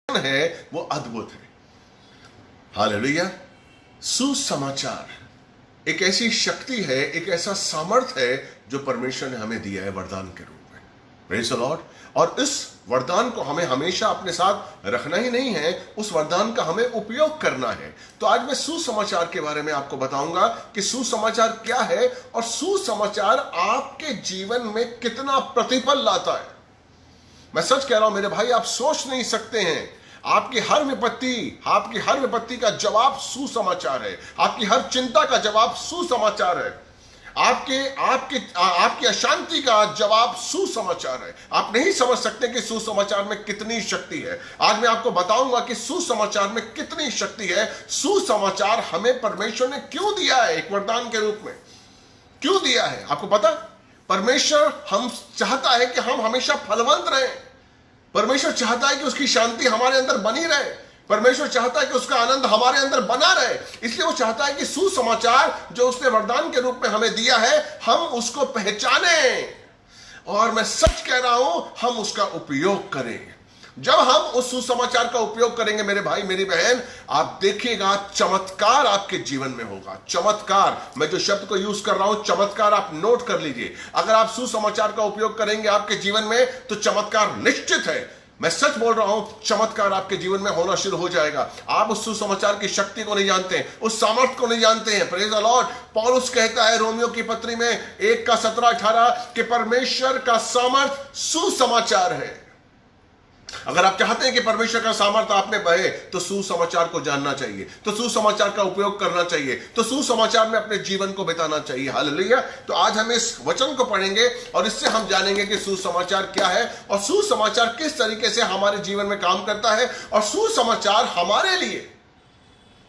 है वो अद्भुत है। हालेलुया। सुसमाचार एक ऐसी शक्ति है, एक ऐसा सामर्थ्य है जो परमेश्वर ने हमें दिया है वरदान के रूप में। Praise the Lord. और इस वरदान को हमें हमेशा अपने साथ रखना ही नहीं है, उस वरदान का हमें उपयोग करना है। तो आज मैं सुसमाचार के बारे में आपको बताऊंगा कि सुसमाचार क्या है और सुसमाचार आपके जीवन में कितना प्रतिफल लाता है। मैं सच कह रहा हूं मेरे भाई, आप सोच नहीं सकते हैं, आपकी हर विपत्ति का जवाब सुसमाचार है। आपकी हर चिंता का जवाब सुसमाचार है। आपकी अशांति का जवाब सुसमाचार है। आप नहीं समझ सकते कि सुसमाचार में कितनी शक्ति है। आज मैं आपको बताऊंगा कि सुसमाचार में कितनी शक्ति है। सुसमाचार हमें परमेश्वर ने क्यों दिया है, एक वरदान के रूप में क्यों दिया है। आपको पता, परमेश्वर हम चाहता है कि हम हमेशा फलवंत रहें। परमेश्वर चाहता है कि उसकी शांति हमारे अंदर बनी रहे। परमेश्वर चाहता है कि उसका आनंद हमारे अंदर बना रहे। इसलिए वो चाहता है कि सुसमाचार जो उसने वरदान के रूप में हमें दिया है, हम उसको पहचानें और मैं सच कह रहा हूं, हम उसका उपयोग करें। जब हम उस सुसमाचार का उपयोग करेंगे मेरे भाई मेरी बहन, आप देखिएगा चमत्कार आपके जीवन में होगा। चमत्कार, मैं जो शब्द को यूज कर रहा हूं चमत्कार, आप नोट कर लीजिए। अगर आप सुसमाचार का उपयोग करेंगे आपके जीवन में तो चमत्कार निश्चित है। मैं सच बोल रहा हूं, चमत्कार आपके जीवन में होना शुरू हो जाएगा। आप उस सुसमाचार की शक्ति को नहीं जानते हैं, उस सामर्थ्य को नहीं जानते हैं। Praise the Lord. पौलुस कहता है रोमियो की पत्री में 1:17-18 कि परमेश्वर का सामर्थ्य सुसमाचार है। अगर आप चाहते हैं कि परमेश्वर का सामर्थ्य आप में बहे तो सुसमाचार को जानना चाहिए, तो सुसमाचार का उपयोग करना चाहिए, तो सुसमाचार में अपने जीवन को बिताना चाहिए। हालेलुया। तो आज हम इस वचन को पढ़ेंगे और इससे हम जानेंगे कि सुसमाचार क्या है और सुसमाचार किस तरीके से हमारे जीवन में काम करता है और सुसमाचार हमारे लिए,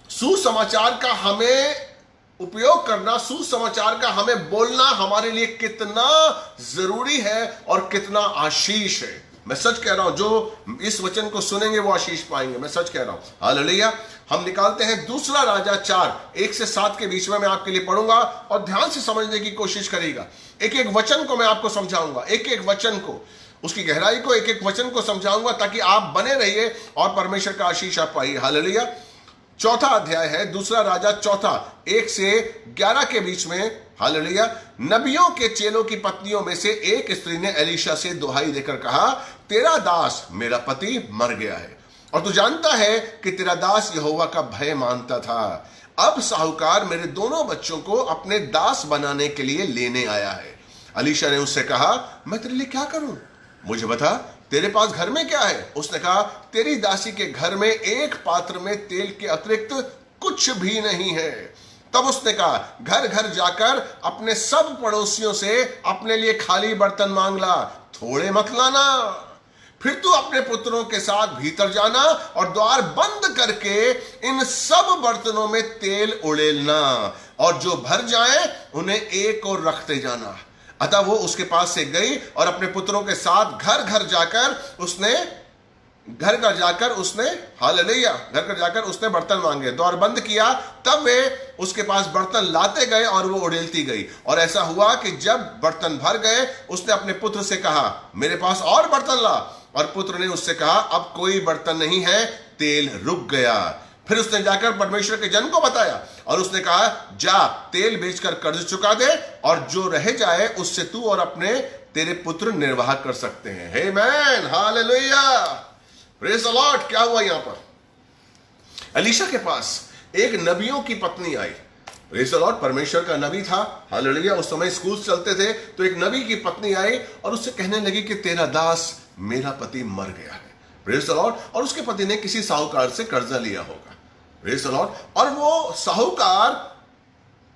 सुसमाचार का हमें उपयोग करना, सुसमाचार का हमें बोलना हमारे लिए कितना जरूरी है और कितना आशीष है। मैं सच कह रहा हूं, जो इस वचन को सुनेंगे वो आशीष पाएंगे। मैं सच कह रहा हूं। हालेलुया। हम निकालते हैं दूसरा राजा 4:1-7 के बीच में मैं आपके लिए पढ़ूंगा और ध्यान से समझने की कोशिश करिएगा। एक एक वचन को मैं आपको समझाऊंगा, एक एक वचन को, उसकी गहराई को, एक एक वचन को समझाऊंगा ताकि आप बने रहिए और परमेश्वर का आशीष आप पाइए। हालेलुया। 4 अध्याय है, दूसरा राजा 4:1-11 के बीच में। हालेलुया। नबियों के चेलों की पत्नियों में से एक स्त्री ने एलीशा से दुहाई देकर कहा, तेरा दास मेरा पति मर गया है और तू जानता है कि तेरा दास यहोवा का भय मानता था। अब साहूकार मेरे दोनों बच्चों को अपने दास बनाने के लिए लेने आया है। एलीशा ने उससे कहा, मैं तेरे लिए क्या करूं, मुझे बता, तेरे पास घर में क्या है। उसने कहा, तेरी दासी के घर में एक पात्र में तेल के अतिरिक्त कुछ भी नहीं है। तब उसने कहा, घर घर जाकर अपने सब पड़ोसियों से अपने लिए खाली बर्तन मांग ला, थोड़े मत लाना। फिर तू अपने पुत्रों के साथ भीतर जाना और द्वार बंद करके इन सब बर्तनों में तेल उड़ेलना और जो भर जाए उन्हें एक और रखते जाना। अतः वो उसके पास से गई और अपने पुत्रों के साथ घर घर जाकर उसने बर्तन मांगे, द्वार बंद किया। तब वे उसके पास बर्तन लाते गए और वो उड़ेलती गई। और ऐसा हुआ कि जब बर्तन भर गए उसने अपने पुत्र से कहा, मेरे पास और बर्तन ला। और पुत्र ने उससे कहा, अब कोई बर्तन नहीं है, तेल रुक गया। फिर उसने जाकर परमेश्वर के जन को बताया और उसने कहा, जा तेल बेचकर कर्ज चुका दे और जो रह जाए उससे तू और अपने तेरे पुत्र निर्वाह कर सकते हैं। आमेन। हालेलुया। Praise the Lord. क्या हुआ यहां पर? एलीशा के पास एक नबियों की पत्नी आई। Praise the Lord. परमेश्वर का नबी था। हालेलुया। उस समय स्कूल चलते थे, तो एक नबी की पत्नी आई और उससे कहने लगी कि तेरा दास मेरा पति मर गया है। Praise the Lord. और उसके पति ने किसी साहूकार से कर्जा लिया होगा। Praise the Lord. और वो साहूकार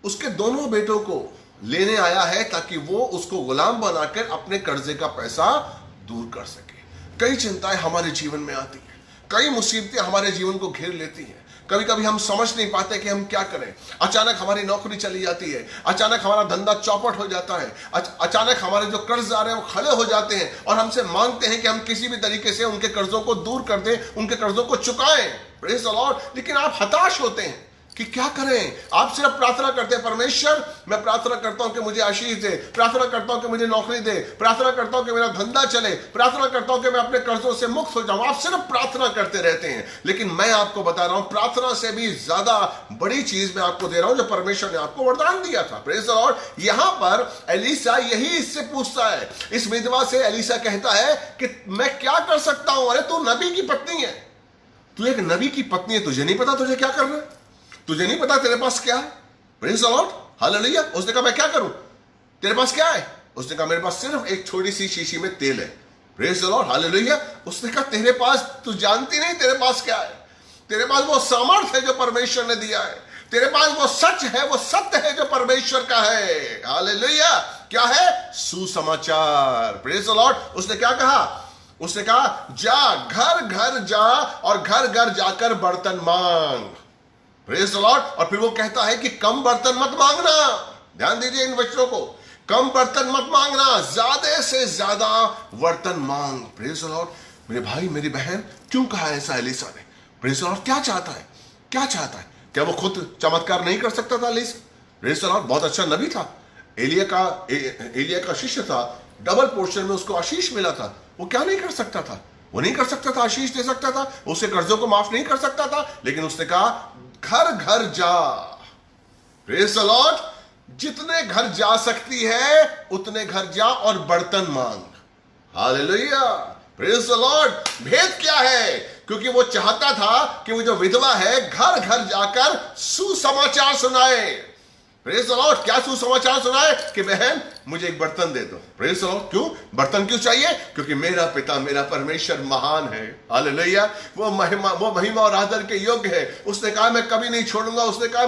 उसके दोनों बेटों को लेने आया है ताकि वो उसको गुलाम बनाकर अपने कर्जे का पैसा दूर कर सके। कई चिंताएं हमारे जीवन में आती हैं, कई मुसीबतें हमारे जीवन को घेर लेती हैं। कभी कभी हम समझ नहीं पाते कि हम क्या करें। अचानक हमारी नौकरी चली जाती है, अचानक हमारा धंधा चौपट हो जाता है, अचानक हमारे जो कर्जदार हैं वो खड़े हो जाते हैं और हमसे मांगते हैं कि हम किसी भी तरीके से उनके कर्जों को दूर कर दें, उनके कर्जों को चुकाएं। Praise the Lord. लेकिन आप हताश होते हैं, कि क्या करें। आप सिर्फ प्रार्थना करते हैं, परमेश्वर मैं प्रार्थना करता हूं कि मुझे आशीष दे, प्रार्थना करता हूं कि मुझे नौकरी दे, प्रार्थना करता हूं कि मेरा धंधा चले, प्रार्थना करता हूं कि मैं अपने कर्जों से मुक्त हो जाऊं। आप सिर्फ प्रार्थना करते रहते हैं, लेकिन मैं आपको बता रहा हूं प्रार्थना से भी ज्यादा बड़ी चीज मैं आपको दे रहा हूं जो परमेश्वर ने आपको वरदान दिया था। Praise the Lord. यहां पर एलीसा यही इससे पूछता है, इस विधवा से एलीसा कहता है कि मैं क्या कर सकता हूं। अरे तू नबी की पत्नी है, तू एक नबी की पत्नी है, तुझे नहीं पता तुझे क्या करना है, तुझे नहीं पता तेरे पास क्या है। Praise the Lord, hallelujah. उसने कहा मैं क्या करूं, तेरे पास क्या है। उसने कहा मेरे पास सिर्फ एक छोटी सी शीशी में तेल है। Praise the Lord, hallelujah. उसने कहा तेरे पास, तू जानती नहीं तेरे पास क्या है, तेरे पास वो सामर्थ है जो परमेश्वर ने दिया है, तेरे पास वो सच है, वो सत्य है जो परमेश्वर का है। हालेलुया। क्या है, सुसमाचार। Praise the Lord. उसने क्या कहा, उसने कहा जा घर घर जा और घर घर जाकर बर्तन मांग। Praise the Lord. और फिर वो कहता है कि कम बर्तन मत मांगना। ध्यान दीजिए इन वचनों को, कम बर्तन मत मांगना, ज्यादा से ज्यादा बर्तन मांग। Praise the Lord. मेरे भाई मेरी बहन, क्यों कहा ऐसा एलीसा ने। Praise the Lord. क्या चाहता है, क्या चाहता है। क्या वो खुद चमत्कार नहीं कर सकता था एलीसा। Praise the Lord. बहुत अच्छा नबी था, एलिया का शिष्य था, डबल पोर्शन में उसको आशीष मिला था। वो क्या नहीं कर सकता था, वो नहीं कर सकता था, आशीष दे सकता था, उसके कर्जों को माफ नहीं कर सकता था, लेकिन उसने कहा घर घर जा। Praise the Lord. जितने घर जा सकती है उतने घर जा और बर्तन मांग। हालेलुया। Praise the Lord. भेद क्या है, क्योंकि वो चाहता था कि वो जो विधवा है घर घर जाकर सुसमाचार सुनाए। Praise the Lord. क्या सुसमाचार सुनाए कि बहन मुझे एक बर्तन दे दो। Praise the Lord. क्यों बर्तन क्यों चाहिए, क्योंकि मेरा पिता, मेरा परमेश्वर महान है। हालेलुया। वो महिमा और आदर के योग्य है। उसने कहा मैं कभी नहीं छोड़ूंगा, उसने कहा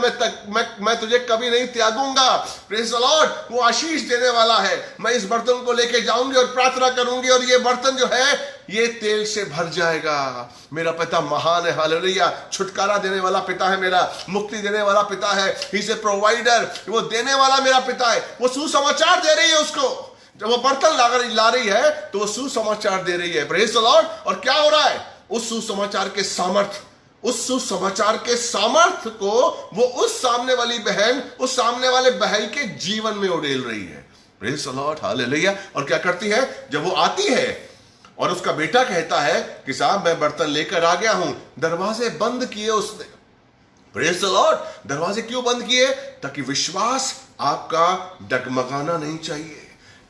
मैं तुझे कभी नहीं त्यागूंगा। Praise the Lord. वो आशीष देने वाला है। मैं इस बर्तन को लेके जाऊंगी और प्रार्थना करूंगी और ये बर्तन जो है ये तेल से भर जाएगा। मेरा पिता महान है। हालेलुया। छुटकारा देने वाला पिता है मेरा, मुक्ति देने वाला पिता है। He is a provider. वो देने वाला मेरा पिता है। वो सुसमाचार दे रही है उसको। जब वो बर्तन ला रही है तो वो सुसमाचार दे रही है। Praise the Lord. और क्या हो रहा है, उस सुसमाचार के सामर्थ, उस सुसमाचार के सामर्थ को वो उस सामने वाली बहन, उस सामने वाले भाई के जीवन में उड़ेल रही है। Praise the Lord. हालेलुया। और क्या करती है, जब वो आती है और उसका बेटा कहता है कि साहब मैं बर्तन लेकर आ गया हूं, दरवाजे बंद किए उसने। Praise the Lord. दरवाजे क्यों बंद किए, ताकि विश्वास आपका डगमगाना नहीं चाहिए।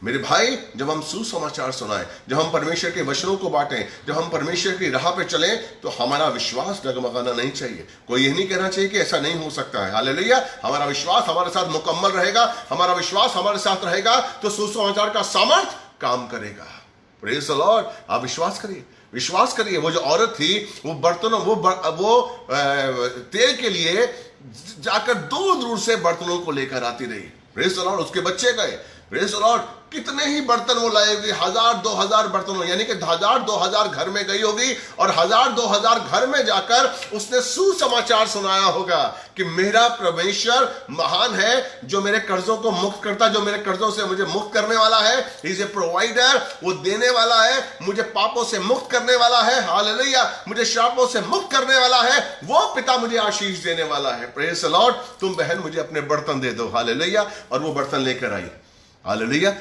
मेरे भाई, जब हम सुसमाचार सुनाएं, जब हम परमेश्वर के वचनों को बांटें, जब हम परमेश्वर की राह पे चलें, तो हमारा विश्वास डगमगाना नहीं चाहिए। कोई यह नहीं कहना चाहिए कि ऐसा नहीं हो सकता है। हालेलुया। हमारा विश्वास हमारे साथ मुकम्मल रहेगा, हमारा विश्वास हमारे साथ रहेगा, तो सुसमाचार का सामर्थ काम करेगा। Praise the Lord. आप विश्वास करिए, विश्वास करिए। वो जो औरत थी, वो बर्तनों, वो तेल के लिए जाकर दूर दूर से बर्तनों को लेकर आती रही। Praise the Lord. उसके बच्चे गए। Praise the Lord. कितने ही बर्तन वो लाएगी, 1000-2000 बर्तनों, यानी कि 1000-2000 घर में गई होगी और 1000-2000 घर में जाकर उसने सुसमाचार सुनाया होगा कि मेरा परमेश्वर महान है, जो मेरे कर्जों को मुक्त करता, जो मेरे कर्जों से मुझे मुक्त करने वाला है। He is a provider. वो देने वाला है, मुझे पापों से मुक्त करने वाला है। हालेलुया। मुझे श्रापों से मुक्त करने वाला है। वो पिता मुझे आशीष देने वाला है। Praise the Lord. तुम बहन मुझे अपने बर्तन दे दो। हालेलुया। और वो बर्तन लेकर आई। हालेलुया।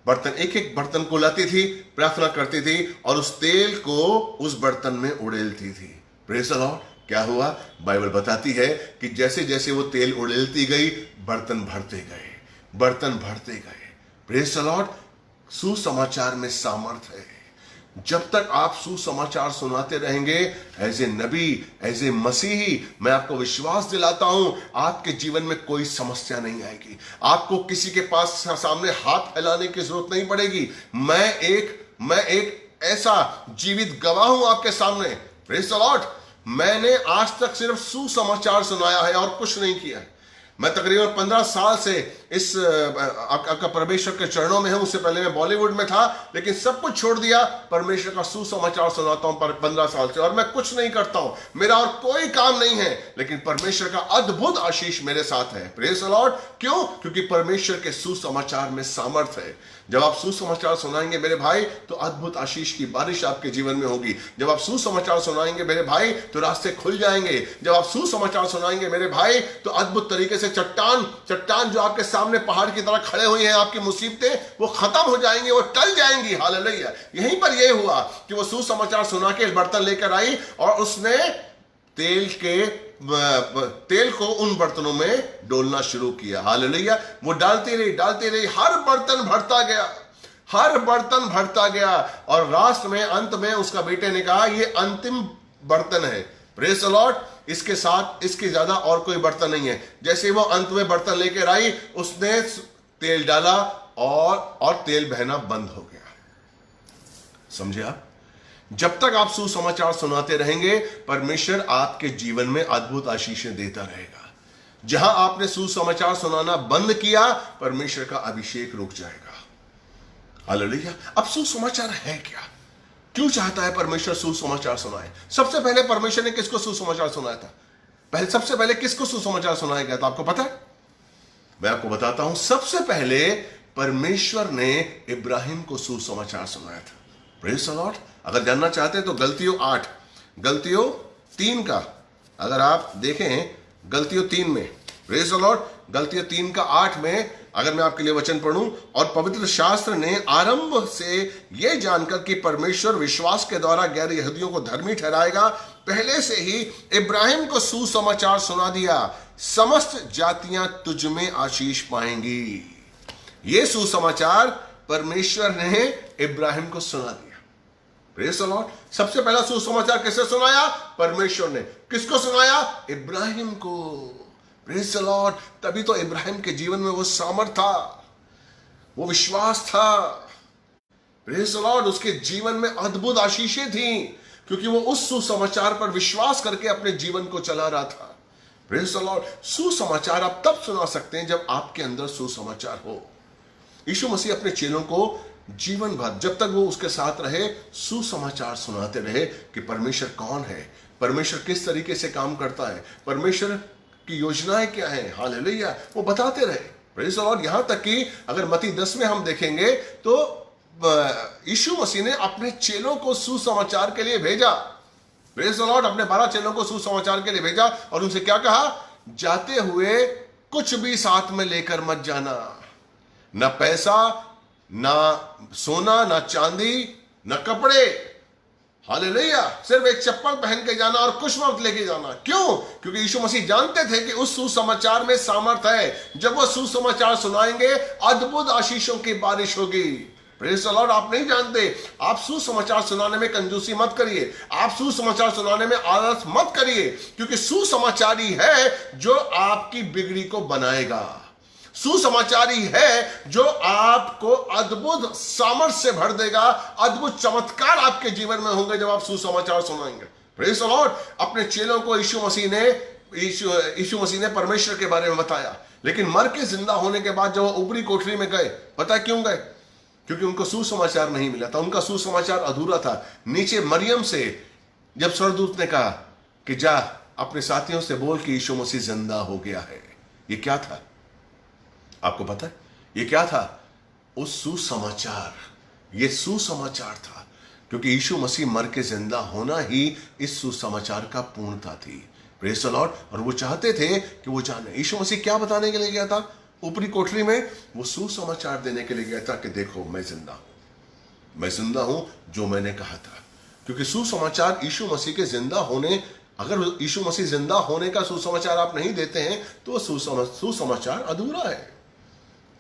बर्तन, एक एक बर्तन को लाती थी, प्रार्थना करती थी और उस तेल को उस बर्तन में उड़ेलती थी। Praise the Lord. क्या हुआ, बाइबल बताती है कि जैसे जैसे वो तेल उड़ेलती गई, बर्तन भरते गए, बर्तन भरते गए। Praise the Lord. सुसमाचार में सामर्थ है। जब तक आप सुसमाचार सुनाते रहेंगे, as a Nabi, as a मसीही, मैं आपको विश्वास दिलाता हूं, आपके जीवन में कोई समस्या नहीं आएगी। आपको किसी के पास सामने हाथ फैलाने की जरूरत नहीं पड़ेगी। मैं एक ऐसा जीवित गवाह हूं आपके सामने। Praise the Lord. मैंने आज तक सिर्फ सुसमाचार सुनाया है और कुछ नहीं किया है। मैं तकरीबन 15 साल से इस आपका परमेश्वर के चरणों में हूं। उससे पहले मैं बॉलीवुड में था, लेकिन सब कुछ छोड़ दिया, परमेश्वर का सुसमाचार सुनाता हूं 15 साल से। और मैं कुछ नहीं करता हूं, मेरा और कोई काम नहीं है, लेकिन परमेश्वर का अद्भुत आशीष मेरे साथ है। Praise the Lord. क्यों? क्योंकि परमेश्वर के सुसमाचार में सामर्थ है। जब आप सुसमाचार सुनाएंगे मेरे भाई तो अद्भुत आशीष की बारिश आपके जीवन में होगी। जब आप सुसमाचार सुनाएंगे मेरे भाई तो रास्ते खुल जाएंगे। जब आप सुसमाचार सुनाएंगे मेरे भाई तो अद्भुत तरीके से चट्टान जो आपके सामने पहाड़ की तरह खड़े हुए हैं, आपकी मुसीबतें वो खत्म हो जाएंगी, वो टल जाएंगी। हालेलुया। यहीं पर यह हुआ कि वो सुसमाचार सुना के बर्तन लेकर आई और उसने तेल को उन बर्तनों में डोलना शुरू किया। हालेलुया। वो डालती रही, हर बर्तन भरता गया और लास्ट में अंत में उसका बेटे ने कहा ये अंतिम बर्तन है। Praise the Lord. इसके साथ इसके ज्यादा और कोई बर्तन नहीं है। जैसे वो अंत में बर्तन लेकर आई, उसने तेल डाला और तेल बहना बंद हो गया। समझे आप? जब तक आप सुसमाचार सुनाते रहेंगे परमेश्वर आपके जीवन में अद्भुत आशीषें देता रहेगा। जहां आपने सुसमाचार सुनाना बंद किया परमेश्वर का अभिषेक रुक जाएगा। हालेलुया। अब सुसमाचार है क्या? क्यों चाहता है परमेश्वर सुसमाचार सुनाए? सबसे पहले परमेश्वर ने किसको सुसमाचार सुनाया था? सबसे पहले किसको सुसमाचार सुनाया गया था? आपको पता है? मैं आपको बताता हूं। सबसे पहले परमेश्वर ने इब्राहिम को सुसमाचार सुनाया था। Praise the Lord. अगर जानना चाहते हैं तो गलतियों 3 का अगर आप देखें, गलतियों 3 में, प्रेज द लॉर्ड, गलतियों 3 का 8 में अगर मैं आपके लिए वचन पढ़ूं, और पवित्र शास्त्र ने आरंभ से यह जानकर कि परमेश्वर विश्वास के द्वारा गैर यहूदियों को धर्मी ठहराएगा, पहले से ही इब्राहिम को सुसमाचार सुना दिया, समस्त जातियां तुझ में आशीष पाएंगी। यह सुसमाचार परमेश्वर ने इब्राहिम को सुना दिया। Praise the Lord. सबसे पहला सुसमाचार किसे सुनाया? परमेश्वर ने। किसको सुनाया? इब्राहिम को। Praise the Lord. तभी तो इब्राहिम के जीवन में वो सामर्थ था, वो विश्वास था। Praise the Lord. उसके जीवन में अद्भुत आशीषें थी क्योंकि वो उस सुसमाचार पर विश्वास करके अपने जीवन को चला रहा था। Praise the Lord. सुसमाचार आप तब सुना सकते हैं जब आपके अंदर सुसमाचार हो। यीशु मसीह अपने चेलों को जीवन भर जब तक वो उसके साथ रहे सुसमाचार सुनाते रहे कि परमेश्वर कौन है, परमेश्वर किस तरीके से काम करता है, परमेश्वर की योजनाएं क्या है। हालेलुया। वो बताते रहे। Praise the Lord. यहां तक कि अगर मत्ती 10 में हम देखेंगे तो यीशु मसीह ने अपने चेलों को सुसमाचार के लिए भेजा। Praise the Lord. अपने 12 चेलों को सुसमाचार के लिए भेजा और उनसे क्या कहा? जाते हुए कुछ भी साथ में लेकर मत जाना, ना पैसा, ना सोना, ना चांदी, ना कपड़े। हालेलुया। सिर्फ एक चप्पल पहन के जाना और कुछ मत लेके जाना। क्यों? क्योंकि यीशु मसीह जानते थे कि उस सुसमाचार में सामर्थ है। जब वो सुसमाचार सुनाएंगे अद्भुत आशीषों की बारिश होगी। Praise the Lord. आप नहीं जानते, आप सुसमाचार सुनाने में कंजूसी मत करिए, आप सुसमाचार सुनाने में आलस मत करिए, क्योंकि सुसमाचार ही है जो आपकी बिगड़ी को बनाएगा। सुसमाचारी है जो आपको अद्भुत सामर्थ्य से भर देगा। अद्भुत चमत्कार आपके जीवन में होंगे जब आप सुसमाचार सुनाएंगे। Praise the Lord. अपने चेलों को यीशु मसीह ने परमेश्वर के बारे में बताया, लेकिन मर के जिंदा होने के बाद जब वो ऊपरी कोठरी में गए, पता है क्यों गए? क्योंकि उनको सुसमाचार नहीं मिला था, उनका सुसमाचार अधूरा था। नीचे मरियम से जब स्वर्गदूत ने कहा कि जा अपने साथियों से बोल कि यीशु मसीह जिंदा हो गया है, ये क्या था? आपको पता है ये क्या था? उस सुसमाचार, ये सुसमाचार था, क्योंकि यीशु मसीह मर के जिंदा होना ही इस सुसमाचार का पूर्णता थी। Praise the Lord. और वो चाहते थे कि वो जाने। यीशु मसीह क्या बताने के लिए गया था ऊपरी कोठरी में? वो सुसमाचार देने के लिए गया था कि देखो मैं जिंदा हूं जो मैंने कहा था। क्योंकि सुसमाचार यीशु मसीह के जिंदा होने, अगर यीशु मसीह जिंदा होने का सुसमाचार आप नहीं देते हैं तो सुसमाचार अधूरा है।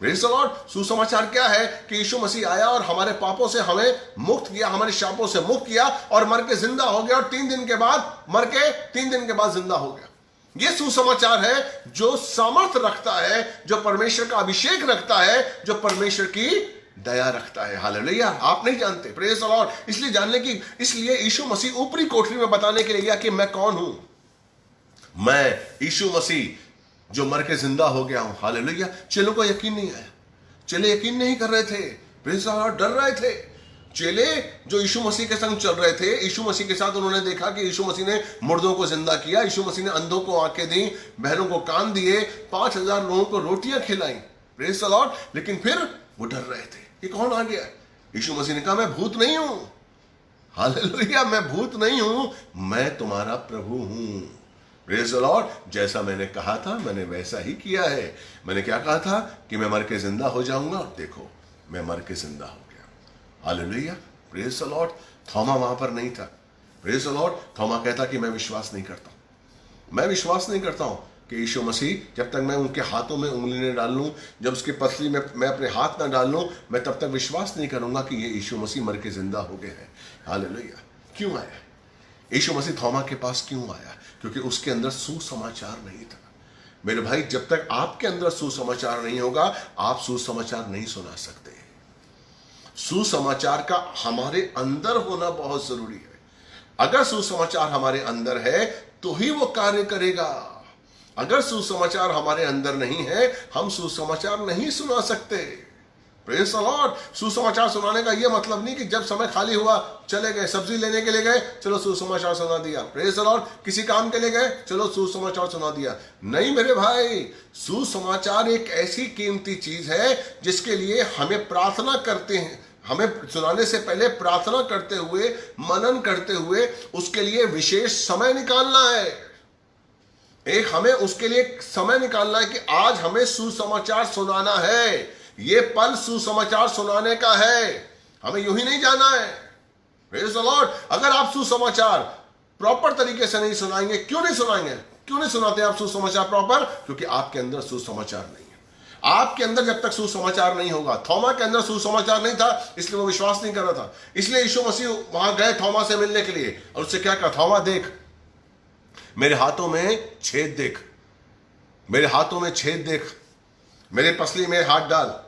Praise the Lord. सुसमाचार क्या है? कि यीशु मसीह आया और हमारे पापों से हमें मुक्त किया, हमारे शापों से मुक्त किया और मर के जिंदा हो गया, और 3 दिन के बाद जिंदा हो गया। यह सुसमाचार है जो सामर्थ रखता है, जो परमेश्वर का अभिषेक रखता है, जो परमेश्वर की दया रखता है। हालेलुया। आप नहीं जानते। Praise the Lord. इसलिए यीशु मसीह ऊपरी कोठरी में बताने के लिए गया कि मैं कौन हूं। मैं यीशु मसीह जो मर के जिंदा हो गया हूं। हालेलुया। चेलों को यकीन नहीं आया, चेले यकीन नहीं कर रहे थे। Praise the Lord. डर रहे थे। चेले जो यीशु मसीह के संग चल रहे थे, यीशु मसीह के साथ उन्होंने देखा कि यीशु मसीह ने मुर्दों को जिंदा किया, यीशु मसीह ने अंधों को आंखें दी, बहरों को कान दिए, 5000 लोगों को रोटियां खिलाई। Praise the Lord. लेकिन फिर वो डर रहे थे। ये कौन आ गया? यीशु मसीह ने कहा मैं भूत नहीं हूं। हालेलुया, मैं भूत नहीं हूं, मैं तुम्हारा प्रभु हूं। Praise the Lord. जैसा मैंने कहा था मैंने वैसा ही किया है। मैंने क्या कहा था कि मैं मर के जिंदा हो जाऊंगा, और देखो मैं मर के जिंदा हो गया। Hallelujah, praise the lord. थोमा वहां पर नहीं था। Praise the lord. थोमा कहता कि मैं विश्वास नहीं करता, मैं विश्वास नहीं करता हूं कि यीशु मसीह, जब तक मैं उनके हाथों में उंगली न डाल लूं, जब उसकी पसली में मैं अपने हाथ ना डाल लूं, मैं तब तक विश्वास नहीं करूंगा कि ये यीशु मसीह मर के जिंदा हो गए हैं। हालेलुया। क्यों आया यीशु मसीह थोमा के पास? क्यों आया? क्योंकि उसके अंदर सुसमाचार नहीं था। मेरे भाई, जब तक आपके अंदर सुसमाचार नहीं होगा, आप सुसमाचार नहीं सुना सकते। सुसमाचार का हमारे अंदर होना बहुत जरूरी है। अगर सुसमाचार हमारे अंदर है तो ही वो कार्य करेगा। अगर सुसमाचार हमारे अंदर नहीं है, हम सुसमाचार नहीं सुना सकते। Praise the Lord. सुसमाचार सुनाने का यह मतलब नहीं कि जब समय खाली हुआ चले गए, सब्जी लेने के लिए गए, चलो सुसमाचार सुना दिया। Praise the Lord. किसी काम के लिए गए, चलो सुसमाचार सुना दिया। नहीं मेरे भाई, सुसमाचार एक ऐसी कीमती चीज है जिसके लिए हमें प्रार्थना करते हैं, हमें सुनाने से पहले प्रार्थना करते हुए, मनन करते हुए उसके लिए विशेष समय निकालना है। एक हमें उसके लिए समय निकालना है कि आज हमें सुसमाचार सुनाना है। ये पल सुसमाचार सुनाने का है, हमें यूं ही नहीं जाना है। Praise the Lord. अगर आप सुसमाचार प्रॉपर तरीके से नहीं सुनाएंगे, क्यों नहीं सुनाएंगे? क्यों नहीं सुनाते आप सुसमाचार प्रॉपर? क्योंकि आपके अंदर सुसमाचार नहीं है। आपके अंदर जब तक सुसमाचार नहीं होगा, थोमा के अंदर सुसमाचार नहीं था, इसलिए वो विश्वास नहीं कर रहा था। इसलिए यीशु मसीह वहां गए थोमा से मिलने के लिए, और उससे क्या कहा? थोमा देख, मेरे हाथों में छेद देख, मेरे हाथों में छेद देख, मेरे पसली में हाथ डाल,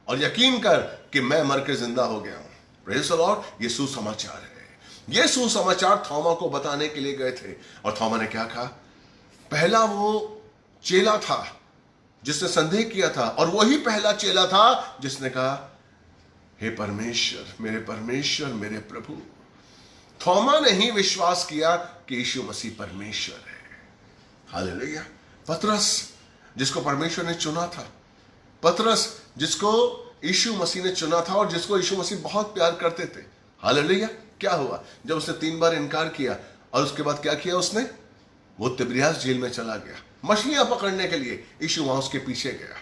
और यकीन कर कि मैं मर के जिंदा हो गया हूं। Praise the Lord. ये सुसमाचार है। ये सुसमाचार थोमा को बताने के लिए गए थे। और थोमा ने क्या कहा? पहला वो चेला था जिसने संदेह किया था, और वही पहला चेला था जिसने कहा हे परमेश्वर, मेरे प्रभु। थोमा ने ही विश्वास किया कि यीशु मसीह परमेश्वर है। हालेलुया। पतरस, जिसको परमेश्वर ने चुना था, पतरस जिसको यीशु मसीह ने चुना था और जिसको यीशु मसीह बहुत प्यार करते थे। हालेलुया। क्या हुआ जब उसने 3 बार इनकार किया? और उसके बाद क्या किया उसने? वो तिब्रियास जेल में चला गया मछलियां पकड़ने के लिए। यीशु वहां उसके पीछे गया,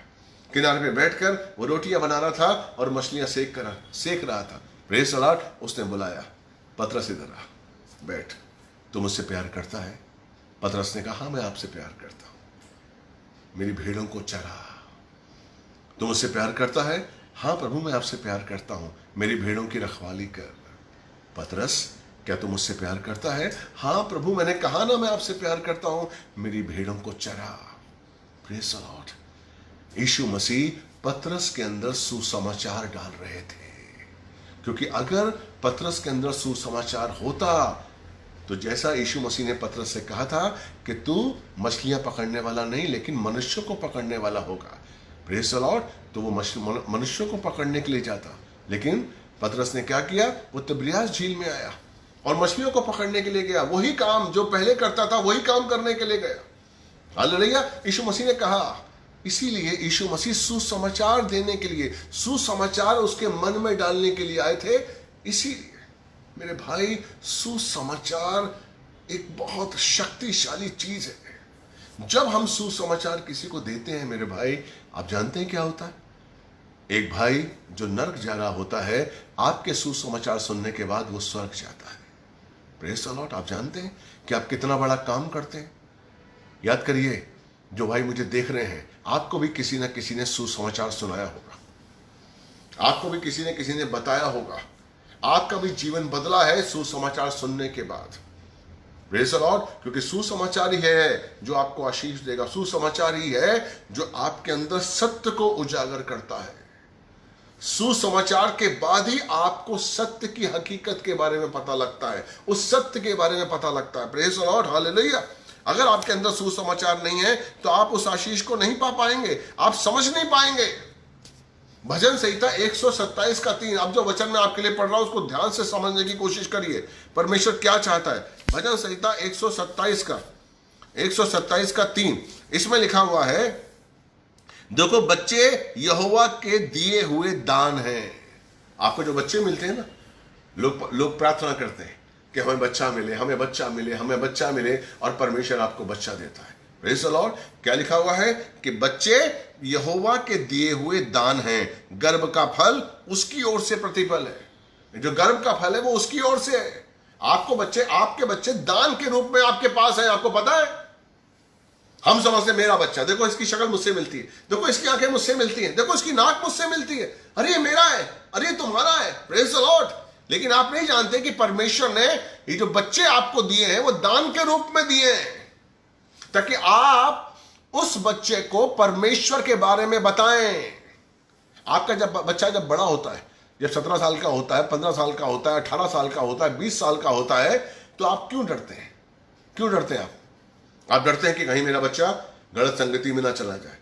किनारे पे बैठकर वो रोटियां बना रहा था और मछलियां सेक रहा था। Praise the Lord. उसने बुलाया, पतरस इधर आ, बैठ, तू मुझसे प्यार करता है? पतरस ने कहा हाँ, मैं आपसे प्यार करता हूं, मेरी भेड़ों को चरा। तू मुझसे प्यार करता है? हाँ प्रभु, मैं आपसे प्यार करता हूं, मेरी भेड़ों की रखवाली कर। पतरस, क्या तू मुझसे प्यार करता है? हाँ प्रभु, मैंने कहा ना मैं आपसे प्यार करता हूं, मेरी भेड़ों को चरा। Praise the lord. यीशु मसीह पतरस के अंदर सुसमाचार डाल रहे थे, क्योंकि अगर पतरस के अंदर सुसमाचार होता तो जैसा यीशु मसीह ने पतरस से कहा था कि तू मछलियां पकड़ने वाला नहीं लेकिन मनुष्यों को पकड़ने वाला होगा। Praise the Lord. तो वो मनुष्यों को पकड़ने के लिए जाता, लेकिन पतरस ने क्या किया? वो तिब्रियास झील में आया और मछलियों को पकड़ने के लिए गया। वही काम जो पहले करता था वही काम करने के लिए गया। हालेलुया। यीशु मसीह ने कहा, इसीलिए यीशु मसीह सुसमाचार देने के लिए, सुसमाचार उसके मन में डालने के लिए आए थे। इसीलिए मेरे भाई, सुसमाचार एक बहुत शक्तिशाली चीज है। जब हम सुसमाचार किसी को देते हैं मेरे भाई, आप जानते हैं क्या होता है? एक भाई जो नर्क जा रहा होता है, आपके सुसमाचार सुनने के बाद वो स्वर्ग जाता है। Praise the Lord. आप जानते हैं कि आप कितना बड़ा काम करते हैं? याद करिए, जो भाई मुझे देख रहे हैं, आपको भी किसी न किसी ने सुसमाचार सुनाया होगा, आपको भी किसी ने बताया होगा, आपका भी जीवन बदला है सुसमाचार सुनने के बाद। Praise the Lord. क्योंकि सुसमाचार ही है जो आपको आशीष देगा, सुसमाचार ही है जो आपके अंदर सत्य को उजागर करता है। सुसमाचार के बाद ही आपको सत्य की हकीकत के बारे में पता लगता है, उस सत्य के बारे में पता लगता है। Praise the Lord. हालेलुया। अगर आपके अंदर सुसमाचार नहीं है तो आप उस आशीष को नहीं पा पाएंगे, आप समझ नहीं पाएंगे। भजन संहिता 127 का 3, अब जो वचन मैं आपके लिए पढ़ रहा हूं उसको ध्यान से समझने की कोशिश करिए, परमेश्वर क्या चाहता है। भजन संहिता 127 का 3, इसमें लिखा हुआ है, देखो बच्चे यहोवा के दिए हुए दान हैं। आपको जो बच्चे मिलते हैं ना, लोग लोग प्रार्थना करते हैं कि हमें बच्चा मिले, हमें बच्चा मिले, हमें बच्चा मिले, और परमेश्वर आपको बच्चा देता है। Praise the Lord. क्या लिखा हुआ है कि बच्चे यहोवा के दिए हुए दान हैं, गर्भ का फल उसकी ओर से प्रतिफल है। जो गर्भ का फल है वो उसकी ओर से है। आपके बच्चे दान के रूप में आपके पास है। आपको पता है, हम समझते मेरा बच्चा, देखो इसकी शक्ल मुझसे मिलती है, देखो इसकी आंखें मुझसे मिलती हैं, देखो इसकी नाक मुझसे मिलती है, अरे ये मेरा है, अरे ये तुम्हारा है। Praise the Lord. लेकिन आप नहीं जानते कि परमेश्वर ने ये जो बच्चे आपको दिए हैं वो दान के रूप में दिए हैं, ताकि आप उस बच्चे को परमेश्वर के बारे में बताएं। आपका बच्चा जब बड़ा होता है, जब 17 साल का होता है, 15 साल का होता है, 18 साल का होता है, 20 साल का होता है, तो आप क्यों डरते हैं? क्यों डरते हैं आप डरते हैं कि कहीं मेरा बच्चा गलत संगति में ना चला जाए।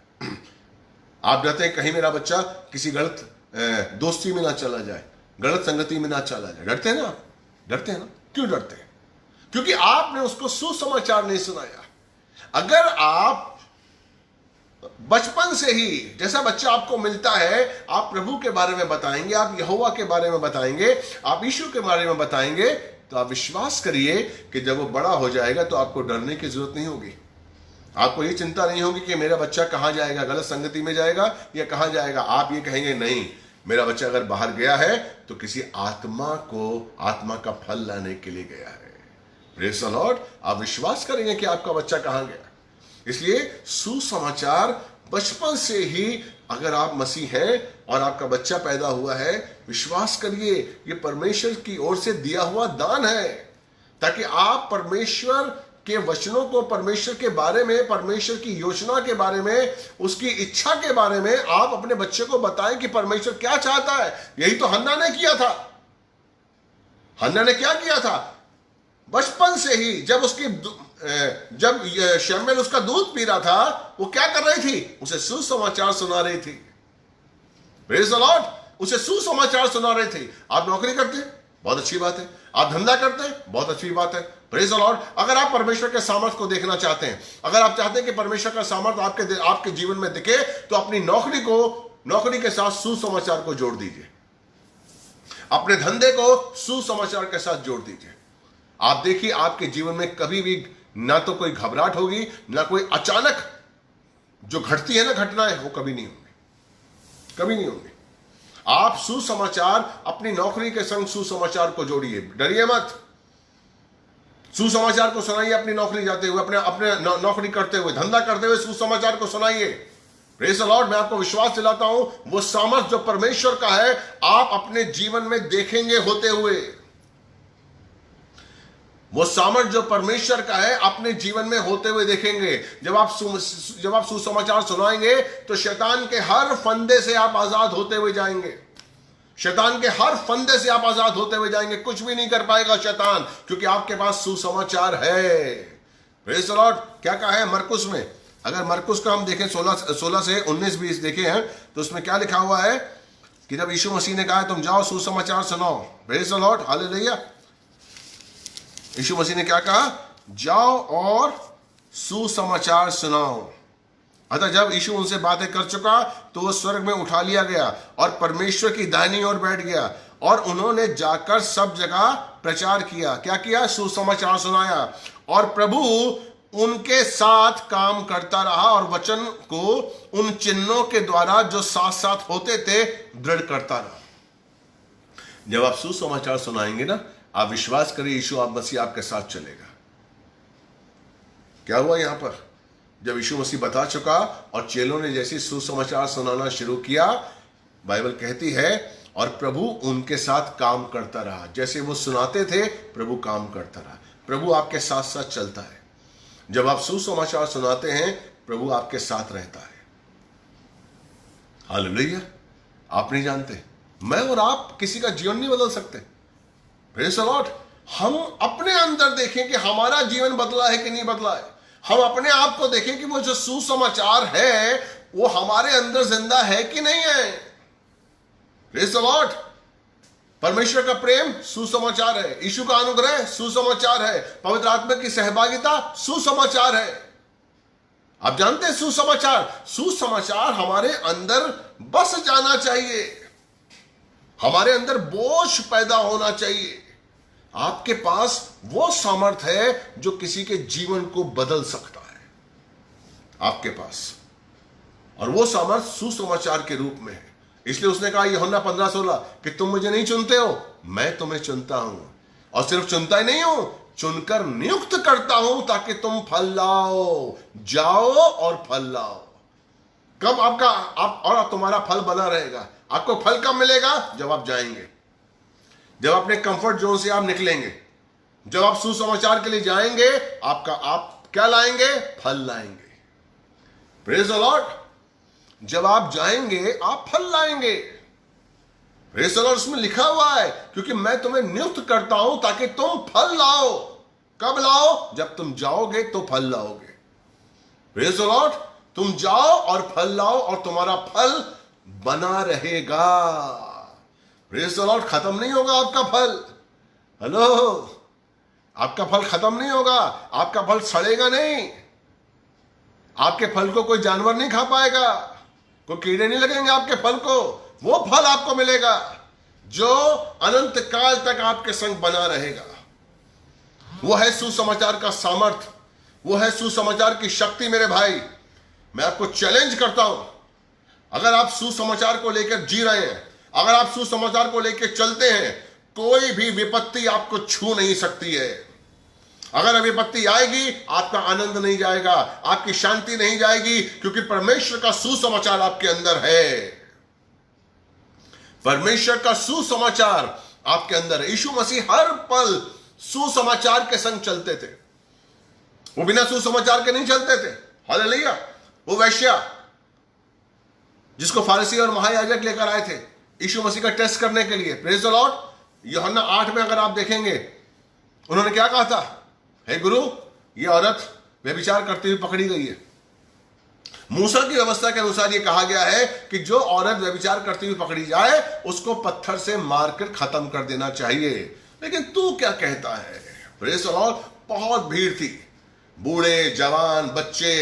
आप डरते हैं कहीं मेरा बच्चा किसी गलत दोस्ती में ना चला जाए, गलत संगति में ना चला जाए। डरते हैं ना आप? डरते हैं ना? क्यों डरते हैं? क्योंकि आपने उसको सुसमाचार नहीं सुनाया। अगर आप बचपन से ही, जैसा बच्चा आपको मिलता है, आप प्रभु के बारे में बताएंगे, आप यहोवा के बारे में बताएंगे, आप यीशु के बारे में बताएंगे, तो आप विश्वास करिए कि जब वो बड़ा हो जाएगा तो आपको डरने की जरूरत नहीं होगी। आपको ये चिंता नहीं होगी कि मेरा बच्चा कहां जाएगा, गलत संगति में जाएगा या कहां जाएगा। आप ये कहेंगे नहीं, मेरा बच्चा अगर बाहर गया है तो किसी आत्मा का फल लाने के लिए गया है। Praise the Lord. आप विश्वास करेंगे कि आपका बच्चा कहां गया। इसलिए सुसमाचार बचपन से ही, अगर आप मसीह हैं और आपका बच्चा पैदा हुआ है, विश्वास करिए ये परमेश्वर की ओर से दिया हुआ दान है, ताकि आप परमेश्वर के वचनों को, परमेश्वर के बारे में, परमेश्वर की योजना के बारे में, उसकी इच्छा के बारे में आप अपने बच्चे को बताएं कि परमेश्वर क्या चाहता है। यही तो हन्ना ने किया था। हन्ना ने क्या किया था? बचपन से ही जब शमूएल उसका दूध पी रहा था, वो क्या कर रही थी? उसे सुसमाचार सुना रही थी। Praise the Lord. उसे सुसमाचार सुना रही थी। आप नौकरी करते हैं, बहुत अच्छी बात है। आप धंधा करते हैं, बहुत अच्छी बात है। Praise the Lord. अगर आप परमेश्वर के सामर्थ को देखना चाहते हैं, अगर आप चाहते हैं कि परमेश्वर का सामर्थ आपके जीवन में दिखे, तो अपनी नौकरी के साथ सुसमाचार को जोड़ दीजिए। अपने धंधे को सुसमाचार के साथ जोड़ दीजिए। आप देखिए, आपके जीवन में कभी भी ना तो कोई घबराहट होगी, ना कोई अचानक जो घटती है ना घटनाएं, वो कभी नहीं होंगी, कभी नहीं होंगी। आप सुसमाचार अपनी नौकरी के संग सुसमाचार को जोड़िए। डरिए मत। सुसमाचार को सुनाइए अपनी नौकरी जाते हुए, अपने नौकरी करते हुए, धंधा करते हुए सुसमाचार को सुनाइए। Praise the Lord. मैं आपको विश्वास दिलाता हूं, वो सामर्थ जो परमेश्वर का है, आप अपने जीवन में देखेंगे होते हुए। वो सामर्थ जो परमेश्वर का है, अपने जीवन में होते हुए देखेंगे। जब आप सुसमाचार सुनाएंगे तो शैतान के हर फंदे से आप आजाद होते हुए जाएंगे। शैतान के हर फंदे से आप आजाद होते हुए जाएंगे। कुछ भी नहीं कर पाएगा शैतान, क्योंकि आपके पास सुसमाचार है। Praise the Lord. क्या कहा है मरकुस में? अगर मरकुस का हम देखें 16 से 19-20 देखे हैं, तो उसमें क्या लिखा हुआ है कि जब यीशु मसीह ने कहा तुम जाओ सुसमाचार सुनाओ। Praise the Lord. हालेलुया। यीशु मसीह ने क्या कहा? जाओ और सुसमाचार सुनाओ। अतः जब यीशु उनसे बातें कर चुका तो वो स्वर्ग में उठा लिया गया और परमेश्वर की दाहिनी ओर बैठ गया, और उन्होंने जाकर सब जगह प्रचार किया। क्या किया? सुसमाचार सुनाया। और प्रभु उनके साथ काम करता रहा और वचन को उन चिन्हों के द्वारा जो साथ साथ होते थे दृढ़ करता रहा। जब आप सुसमाचार सुनाएंगे ना, आप विश्वास करिए यीशु आप मसीह आपके साथ चलेगा। क्या हुआ यहां पर? जब यीशु मसीह बता चुका और चेलों ने जैसे सुसमाचार सुनाना शुरू किया, बाइबल कहती है और प्रभु उनके साथ काम करता रहा। जैसे वो सुनाते थे, प्रभु काम करता रहा। प्रभु आपके साथ साथ चलता है। जब आप सुसमाचार सुनाते हैं, प्रभु आपके साथ रहता है। हालेलुया। आप नहीं जानते, मैं और आप किसी का जीवन नहीं बदल सकते। Praise the Lord. हम अपने अंदर देखें कि हमारा जीवन बदला है कि नहीं बदला है। हम अपने आप को देखें कि वो जो सुसमाचार है वो हमारे अंदर जिंदा है कि नहीं है। Praise the Lord. परमेश्वर का प्रेम सुसमाचार है, यीशु का अनुग्रह सुसमाचार है, पवित्र आत्मा की सहभागिता सुसमाचार है। आप जानते हैं सुसमाचार हमारे अंदर बस जाना चाहिए। हमारे अंदर बोझ पैदा होना चाहिए। आपके पास वो सामर्थ है जो किसी के जीवन को बदल सकता है आपके पास, और वो सामर्थ सुसमाचार के रूप में है। इसलिए उसने कहा यूहन्ना 15:16 कि तुम मुझे नहीं चुनते हो, मैं तुम्हें चुनता हूं, और सिर्फ चुनता ही नहीं हूं, चुनकर नियुक्त करता हूं ताकि तुम फल लाओ, जाओ और फल लाओ। कब और तुम्हारा फल बना रहेगा। आपको फल कब मिलेगा? जब आप जाएंगे, जब अपने कंफर्ट जोन से आप निकलेंगे, जब आप सुसमाचार के लिए जाएंगे, आप क्या लाएंगे? फल लाएंगे। Praise the Lord. जब आप जाएंगे आप फल लाएंगे। Praise the Lord. उसमें लिखा हुआ है क्योंकि मैं तुम्हें नियुक्त करता हूं ताकि तुम फल लाओ। कब लाओ? जब तुम जाओगे तो फल लाओगे। Praise the Lord. तुम जाओ और फल लाओ और तुम्हारा फल बना रहेगा। Praise the Lord. खत्म नहीं होगा आपका फल। हेलो, आपका फल खत्म नहीं होगा। आपका फल सड़ेगा नहीं। आपके फल को कोई जानवर नहीं खा पाएगा, कोई कीड़े नहीं लगेंगे आपके फल को। वो फल आपको मिलेगा जो अनंत काल तक आपके संग बना रहेगा। वो है सुसमाचार का सामर्थ, वो है सुसमाचार की शक्ति। मेरे भाई, मैं आपको चैलेंज करता हूं, अगर आप सुसमाचार को लेकर जी रहे हैं, अगर आप सुसमाचार को लेकर चलते हैं, कोई भी विपत्ति आपको छू नहीं सकती है। अगर विपत्ति आएगी, आपका आनंद नहीं जाएगा, आपकी शांति नहीं जाएगी, क्योंकि परमेश्वर का सुसमाचार आपके अंदर है। परमेश्वर का सुसमाचार आपके अंदर है। यीशु मसीह हर पल सुसमाचार के संग चलते थे। वो बिना सुसमाचार के नहीं चलते थे। हालेलुया। वो वेश्या जिसको फारिसी और महायाजक लेकर आए थे यीशु मसीह का टेस्ट करने के लिए, प्रेज द लॉर्ड, यूहन्ना 8 में अगर आप देखेंगे, उन्होंने क्या कहा था? हे गुरु, ये औरत व्यभिचार करती हुई पकड़ी गई है। मूसा की व्यवस्था के अनुसार ये कहा गया है कि जो औरत व्यभिचार करती हुई पकड़ी जाए उसको पत्थर से मारकर खत्म कर देना चाहिए। लेकिन तू क्या कहता है? Praise the Lord. बहुत भीड़ थी, बूढ़े, जवान, बच्चे,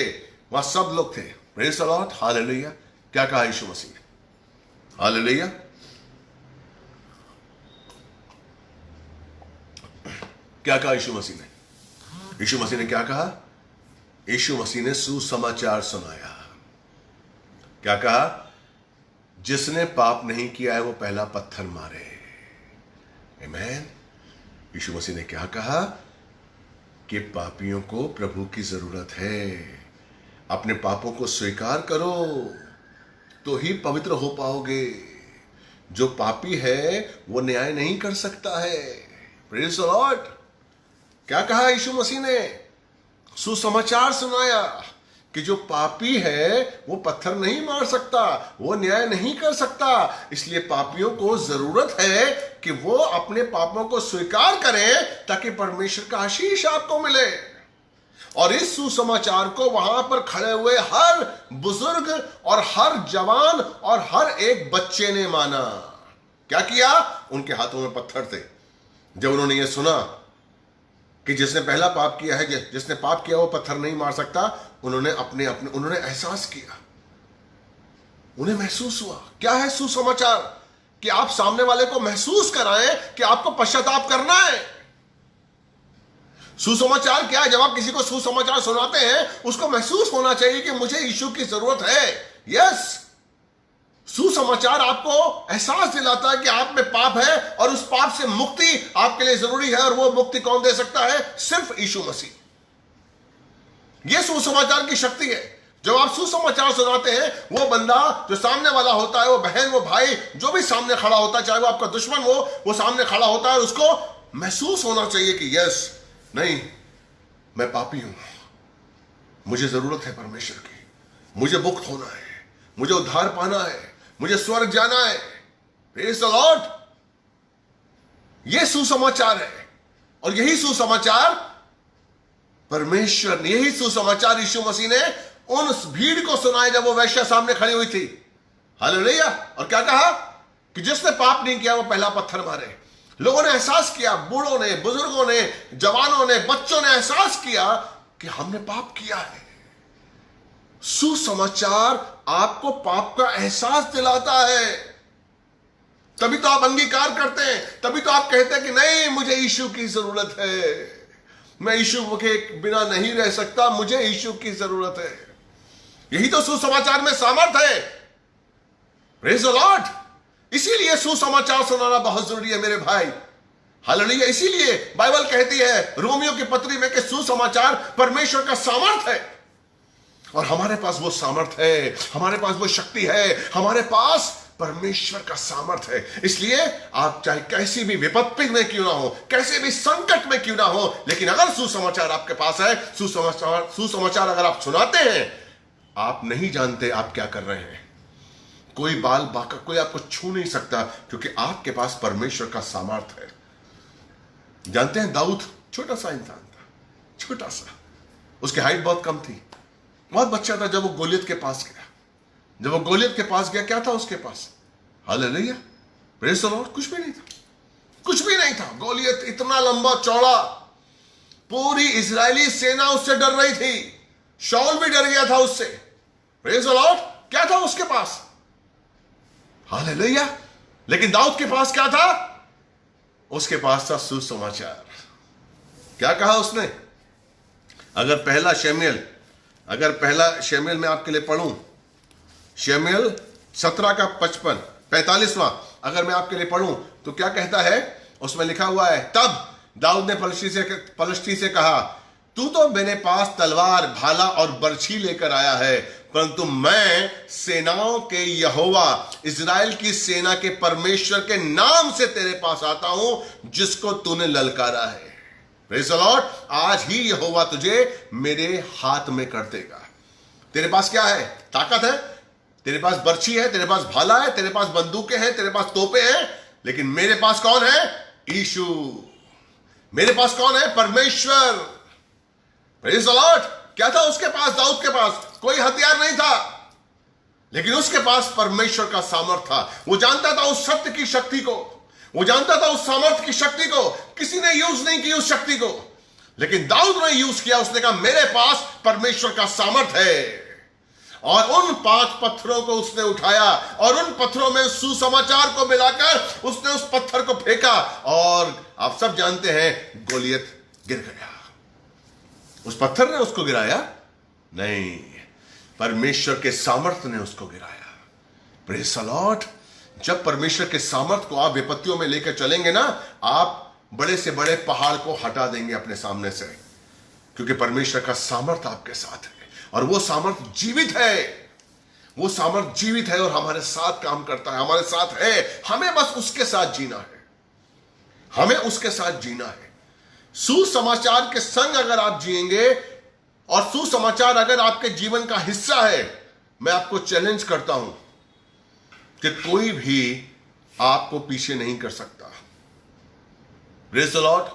वह सब लोग थे। Praise the Lord. हालेलुया। क्या कहा यीशु मसीह ने? हालेलुया। क्या कहा यीशु मसीह ने? यीशु मसीह ने क्या कहा? यीशु मसीह ने सुसमाचार सुनाया। क्या कहा? जिसने पाप नहीं किया है वो पहला पत्थर मारे। आमीन। यीशु मसीह ने क्या कहा? कि पापियों को प्रभु की जरूरत है। अपने पापों को स्वीकार करो तो ही पवित्र हो पाओगे। जो पापी है वो न्याय नहीं कर सकता है। Praise the Lord. क्या कहा यीशु मसीह ने? सुसमाचार सुनाया कि जो पापी है वो पत्थर नहीं मार सकता, वो न्याय नहीं कर सकता। इसलिए पापियों को जरूरत है कि वो अपने पापों को स्वीकार करें ताकि परमेश्वर का आशीष आपको मिले। और इस सुसमाचार को वहां पर खड़े हुए हर बुजुर्ग और हर जवान और हर एक बच्चे ने माना। क्या किया? उनके हाथों में पत्थर थे। जब उन्होंने ये सुना कि जिसने पहला पाप किया है, जिसने पाप किया वो पत्थर नहीं मार सकता, उन्होंने उन्होंने एहसास किया, उन्हें महसूस हुआ। क्या है सुसमाचार? कि आप सामने वाले को महसूस कराएं कि आपको पश्चाताप करना है। सुसमाचार क्या है? जब आप किसी को सुसमाचार सुनाते हैं, उसको महसूस होना चाहिए कि मुझे यीशु की जरूरत है। यस, सुसमाचार आपको एहसास दिलाता है कि आप में पाप है और उस पाप से मुक्ति आपके लिए जरूरी है। और वो मुक्ति कौन दे सकता है? सिर्फ यीशु मसीह। यह सुसमाचार की शक्ति है। जब आप सुसमाचार सुनाते हैं, वो बंदा जो सामने वाला होता है, वो बहन, वो भाई, जो भी सामने खड़ा होता है, चाहे वो आपका दुश्मन हो, वो सामने खड़ा होता है, उसको महसूस होना चाहिए कि यस, नहीं, मैं पापी हूं, मुझे जरूरत है परमेश्वर की, मुझे मुक्त होना है, मुझे उद्धार पाना है, मुझे स्वर्ग जाना है। Praise the Lord. यह सुसमाचार है। और यही सुसमाचार परमेश्वर ने, यही सुसमाचार यीशु मसीह ने उन भीड़ को सुनाया जब वो वेश्या सामने खड़ी हुई थी। हालेलुया। और क्या कहा? कि जिसने पाप नहीं किया वो पहला पत्थर मारे। लोगों ने एहसास किया, बूढ़ों ने, बुजुर्गों ने, जवानों ने, बच्चों ने एहसास किया कि हमने पाप किया है। सुसमाचार आपको पाप का एहसास दिलाता है। तभी तो आप अंगीकार करते हैं, तभी तो आप कहते हैं कि नहीं, मुझे यीशु की जरूरत है, मैं यीशु के बिना नहीं रह सकता, मुझे यीशु की जरूरत है। यही तो सुसमाचार में सामर्थ है। Praise the Lord. इसीलिए सुसमाचार सुनाना बहुत जरूरी है मेरे भाई। हालेलुया। इसीलिए बाइबल कहती है रोमियो की पत्री में कि सुसमाचार परमेश्वर का सामर्थ है, और हमारे पास वो सामर्थ है, हमारे पास वो शक्ति है, हमारे पास परमेश्वर का सामर्थ है। इसलिए आप चाहे कैसी भी विपत्ति में क्यों ना हो, कैसे भी संकट में क्यों ना हो, लेकिन अगर सुसमाचार आपके पास है, सुसमाचार अगर आप सुनाते हैं, आप नहीं जानते आप क्या कर रहे हैं। कोई बाल बाका कोई आपको छू नहीं सकता, क्योंकि आपके पास परमेश्वर का सामर्थ है। जानते हैं दाऊद छोटा सा इंसान था, छोटा सा, उसकी हाइट बहुत कम थी, बहुत बच्चा था जब वो गोलियत के पास गया। जब वो गोलियत के पास गया, क्या था उसके पास? Hallelujah, praise the lord. कुछ भी नहीं था, कुछ भी नहीं था। गोलियत इतना लंबा चौड़ा, पूरी इजरायली सेना उससे डर रही थी, शाऊल भी डर गया था उससे। Praise the Lord. क्या था उसके पास? हालेलुया। लेकिन दाऊद के पास क्या था? उसके पास था सुसमाचार। क्या कहा उसने? अगर पहला शमूएल मैं आपके लिए पढ़ूं, शमूएल 17 का 55 45वां अगर मैं आपके लिए पढ़ूं तो क्या कहता है? उसमें लिखा हुआ है, तब दाऊद ने पलिश्ती से कहा, तू तो मेरे पास तलवार, भाला और बर्छी लेकर आया है, परंतु मैं सेनाओं के यहोवा, इजराइल की सेना के परमेश्वर के नाम से तेरे पास आता हूं, जिसको तूने ललकारा है। Praise the Lord. आज ही यहोवा तुझे मेरे हाथ में कर देगा। तेरे पास क्या है? ताकत है, तेरे पास बर्छी है, तेरे पास भाला है, तेरे पास बंदूकें हैं, तेरे पास तोपे हैं, लेकिन मेरे पास कौन है? यीशु। मेरे पास कौन है? परमेश्वर। Praise the Lord. क्या था उसके पास? दाऊद के पास कोई हथियार नहीं था, लेकिन उसके पास परमेश्वर का सामर्थ था। वो जानता था उस सत्य की शक्ति को, वो जानता था उस सामर्थ की शक्ति को। किसी ने यूज नहीं की उस शक्ति को, लेकिन दाऊद ने यूज किया। उसने कहा मेरे पास परमेश्वर का सामर्थ है, और उन 5 पत्थरों को उसने उठाया, और उन पत्थरों में सुसमाचार को मिलाकर उसने उस पत्थर को फेंका, और आप सब जानते हैं गोलियत गिर गया। उस पत्थर ने उसको गिराया नहीं, परमेश्वर के सामर्थ ने उसको गिराया। Praise the Lord. जब परमेश्वर के सामर्थ को आप विपत्तियों में लेकर चलेंगे ना, आप बड़े से बड़े पहाड़ को हटा देंगे अपने सामने से, क्योंकि परमेश्वर का सामर्थ आपके साथ है, और वो सामर्थ जीवित है। वो सामर्थ जीवित है और हमारे साथ काम करता है, हमारे साथ है। हमें बस उसके साथ जीना है, हमें उसके साथ जीना है। सुसमाचार के संग अगर आप जिएंगे, और सुसमाचार अगर आपके जीवन का हिस्सा है, मैं आपको चैलेंज करता हूं कि कोई भी आपको पीछे नहीं कर सकता। Praise the Lord.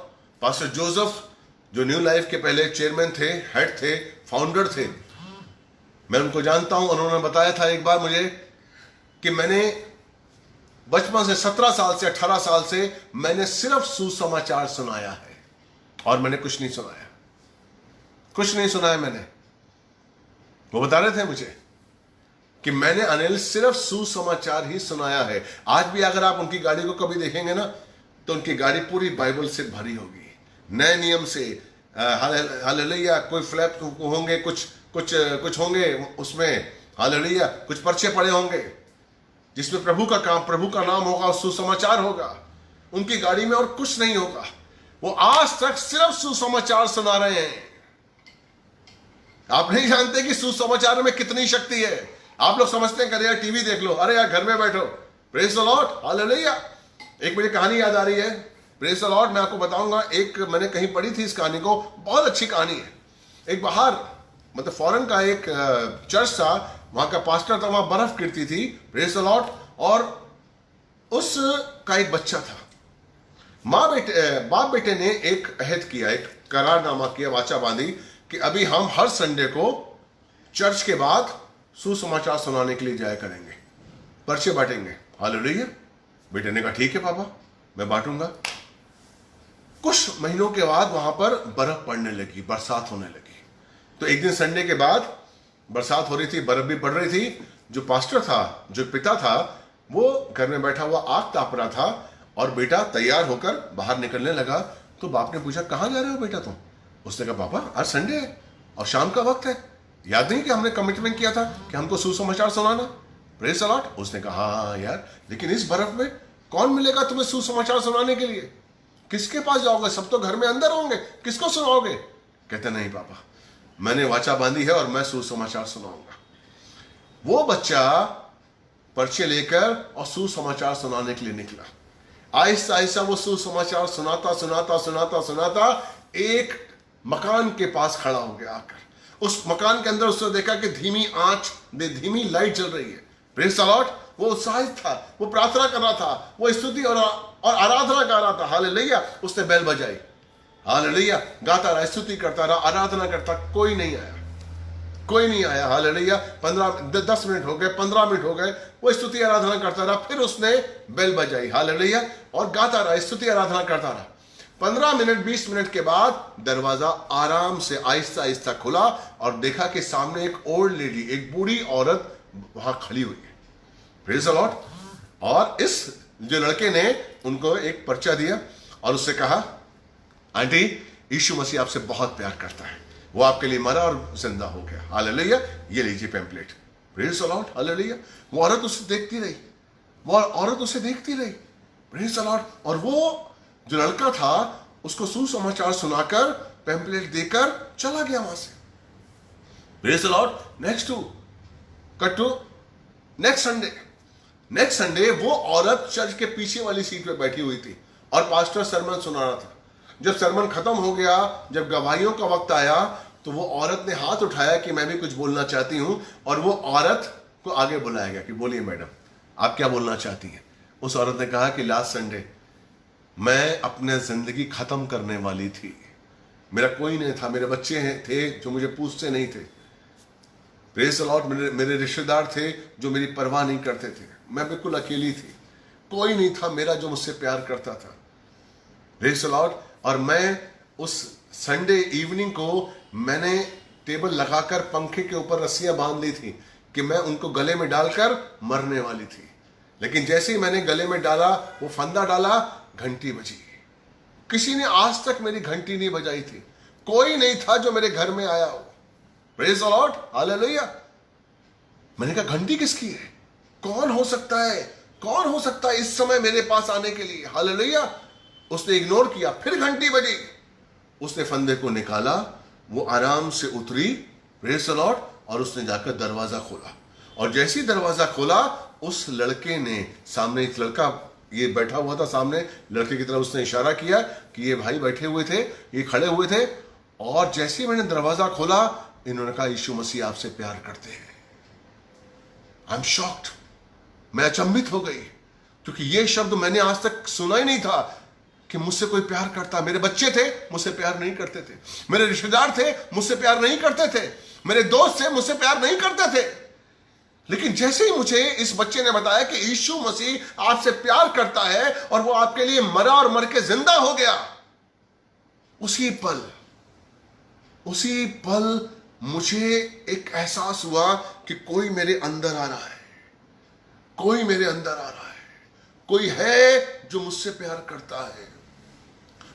Pastor Joseph, जो न्यू लाइफ के पहले चेयरमैन थे, हेड थे, फाउंडर थे, मैं उनको जानता हूं। उन्होंने बताया था एक बार मुझे कि मैंने बचपन से 17 साल से 18 साल से मैंने सिर्फ सुसमाचार सुनाया है, और मैंने कुछ नहीं सुनाया, कुछ नहीं सुनाया मैंने। वो बता रहे थे मुझे कि मैंने अनिल सिर्फ सुसमाचार ही सुनाया है। आज भी अगर आप उनकी गाड़ी को कभी देखेंगे ना, तो उनकी गाड़ी पूरी बाइबल से भरी होगी, नए नियम से। हालेलुया। कोई फ्लैप होंगे, कुछ होंगे उसमें, हालेलुया, कुछ पर्चे पड़े होंगे जिसमें प्रभु का नाम होगा, सुसमाचार होगा उनकी गाड़ी में, और कुछ नहीं होगा। वो आज तक सिर्फ सुसमाचार सुना रहे हैं। आप नहीं जानते कि सुसमाचार में कितनी शक्ति है। आप लोग समझते हैं, अरे यार टीवी देख लो, अरे यार घर में बैठो। Praise the Lord. हालेलुया। एक मुझे कहानी याद आ रही है। Praise the Lord. मैं आपको बताऊंगा, एक मैंने कहीं पढ़ी थी इस कहानी को, बहुत अच्छी कहानी है। एक बाहर मतलब फॉरेन का एक चर्च था, वहां का पास्टर था, वहां बर्फ गिरती थी। Praise the Lord. और उस का एक बच्चा था। बाप बेटे ने एक अहद किया, एक करारनामा किया, वाचा बांधी कि अभी हम हर संडे को चर्च के बाद सुसमाचार सुनाने के लिए जाया करेंगे, पर्चे बांटेंगे। हालेलुया। बेटे ने कहा ठीक है पापा, मैं बांटूंगा। कुछ महीनों के बाद वहां पर बर्फ पड़ने लगी, बरसात होने लगी। तो एक दिन संडे के बाद बरसात हो रही थी, बर्फ भी पड़ रही थी। जो पास्टर था, जो पिता था, वो घर में बैठा हुआ आग ताप रहा था और बेटा तैयार होकर बाहर निकलने लगा। तो बाप ने पूछा, कहाँ जा रहे हो बेटा तुम? उसने कहा, पापा आज संडे है और शाम का वक्त है, याद नहीं कि हमने कमिटमेंट किया था कि हमको सुसमाचार सुनाना? Praise the Lord. उसने कहा, हाँ यार, लेकिन इस बर्फ में कौन मिलेगा तुम्हें सुसमाचार सुनाने के लिए? किसके पास जाओगे? सब तो घर में अंदर होंगे, किसको सुनाओगे? कहते, नहीं पापा, मैंने वाचा बांधी है और मैं सुसमाचार सुनाऊंगा। वो बच्चा पर्चे लेकर और सुसमाचार सुनाने के लिए निकला। आहिस्ता आहिस्ता वो सुसमाचार सुनाता सुनाता सुनाता सुनाता एक मकान के पास खड़ा हो गया। आकर उस मकान के अंदर उसने देखा कि धीमी लाइट जल रही है। Praise the Lord. वो उत्साहित था, वो प्रार्थना कर रहा था, वो स्तुति और आराधना कर रहा था। हालेलुया। उसने बेल बजाई, हालेलुया, गाता रहा, स्तुति करता रहा, आराधना करता। कोई नहीं आया, कोई नहीं आया। हालेलुया। 10 मिनट हो गए, 15 मिनट हो गए, वो स्तुति आराधना करता रहा। फिर उसने बेल बजाई, हालेलुया, और गाता रहा, स्तुति आराधना करता रहा। 15 मिनट 20 मिनट के बाद दरवाजा आराम से आहिस्ता आहिस्ता खुला और देखा कि सामने एक ओल्ड लेडी, एक बूढ़ी औरत वहां खड़ी हुई है। Praise the Lord. और इस जो लड़के ने उनको एक पर्चा दिया और उससे कहा, आंटी, यीशु मसीह आपसे बहुत प्यार करता है, वो आपके लिए मरा और जिंदा हो गया। हालेलुया, ये लीजिए pamphlet. Praise the Lord. Hallelujah. वो औरत उसे देखती रही, वो औरत उसे देखती रही। Praise the Lord. और वो जो लड़का था उसको सुसमाचार सुनाकर पैम्पलेट देकर चला गया वहां से। Praise the lord. Cut to next Sunday वो औरत चर्च के पीछे वाली सीट पे बैठी हुई थी और पास्टर सरमन सुना रहा था। जब सरमन खत्म हो गया, जब गवाहियों का वक्त आया, तो वो औरत ने हाथ उठाया कि मैं भी कुछ बोलना चाहती हूं, और वो औरत को आगे बुलाया गया कि बोलिए मैडम, आप क्या बोलना चाहती हैं? उस औरत ने कहा कि लास्ट संडे मैं अपने जिंदगी खत्म करने वाली थी, मेरा कोई नहीं था, मेरे बच्चे थे जो मुझे पूछते नहीं थे। Praise the Lord. मेरे रिश्तेदार थे जो मेरी परवाह नहीं करते थे, मैं बिल्कुल अकेली थी, कोई नहीं था मेरा जो मुझसे प्यार करता था। Praise the Lord. और मैं उस संडे इवनिंग को मैंने टेबल लगाकर पंखे के ऊपर रस्सियां बांध ली थी कि मैं उनको गले में डालकर मरने वाली थी। लेकिन जैसे ही मैंने गले में डाला, वो फंदा डाला, घंटी बजी। किसी ने आज तक मेरी घंटी नहीं बजाई थी, कोई नहीं था जो मेरे घर में आया हो। Praise the Lord. हालेलुया। मैंने कहा, घंटी किसकी है? कौन हो सकता है, कौन हो सकता है इस समय मेरे पास आने के लिए? हालेलुया। उसने इग्नोर किया, फिर घंटी बजी, उसने फंदे को निकाला, वो आराम से उतरी। Praise the Lord. और उसने जाकर दरवाजा खोला, और जैसे ही दरवाजा खोला, उस लड़के ने, सामने एक लड़का ये बैठा हुआ था, सामने लड़के की तरफ उसने इशारा किया कि ये भाई बैठे हुए थे, ये खड़े हुए थे। और जैसे ही मैंने दरवाजा खोला, इन्होंने कहा, यीशु मसीह आपसे प्यार करते हैं। I am shocked. मैं अचंभित हो गई, क्योंकि ये शब्द मैंने आज तक सुना ही नहीं था कि मुझसे कोई प्यार करता। मेरे बच्चे थे, मुझसे प्यार नहीं करते थे, मेरे रिश्तेदार थे, मुझसे प्यार नहीं करते थे, मेरे दोस्त थे, मुझसे प्यार नहीं करते थे। लेकिन जैसे ही मुझे इस बच्चे ने बताया कि यीशु मसीह आपसे प्यार करता है और वो आपके लिए मरा और मर के जिंदा हो गया, उसी पल मुझे एक एहसास हुआ कि कोई मेरे अंदर आ रहा है, कोई मेरे अंदर आ रहा है, कोई है जो मुझसे प्यार करता है,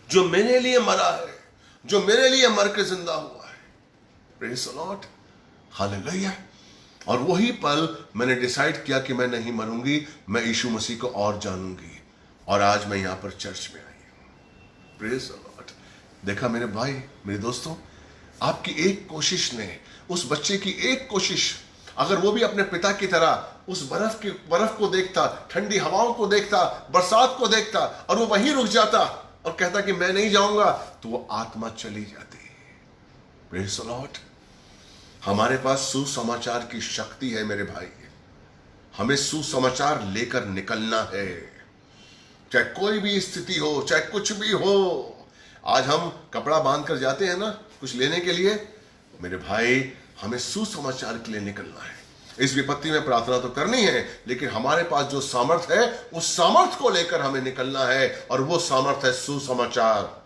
जो मेरे लिए मरा है, जो मेरे लिए मर के जिंदा हुआ है। Praise the Lord. हालेलुया। और वही पल मैंने डिसाइड किया कि मैं नहीं मरूंगी, मैं यीशु मसीह को और जानूंगी। और आज मैं यहां पर चर्च में आई हूं। Praise the Lord. देखा मेरे भाई, मेरे दोस्तों, आपकी एक कोशिश ने, उस बच्चे की एक कोशिश, अगर वो भी अपने पिता की तरह उस बर्फ को देखता, ठंडी हवाओं को देखता, बरसात को देखता, और वो वहीं रुक जाता और कहता कि मैं नहीं जाऊंगा, तो वो आत्मा चली जाती। Praise the Lord. हमारे पास सुसमाचार की शक्ति है मेरे भाई, हमें सुसमाचार लेकर निकलना है, चाहे कोई भी स्थिति हो, चाहे कुछ भी हो। आज हम कपड़ा बांध कर जाते हैं ना कुछ लेने के लिए, मेरे भाई हमें सुसमाचार के लिए निकलना है। इस विपत्ति में प्रार्थना तो करनी है, लेकिन हमारे पास जो सामर्थ है, उस सामर्थ को लेकर हमें निकलना है, और वो सामर्थ है सुसमाचार।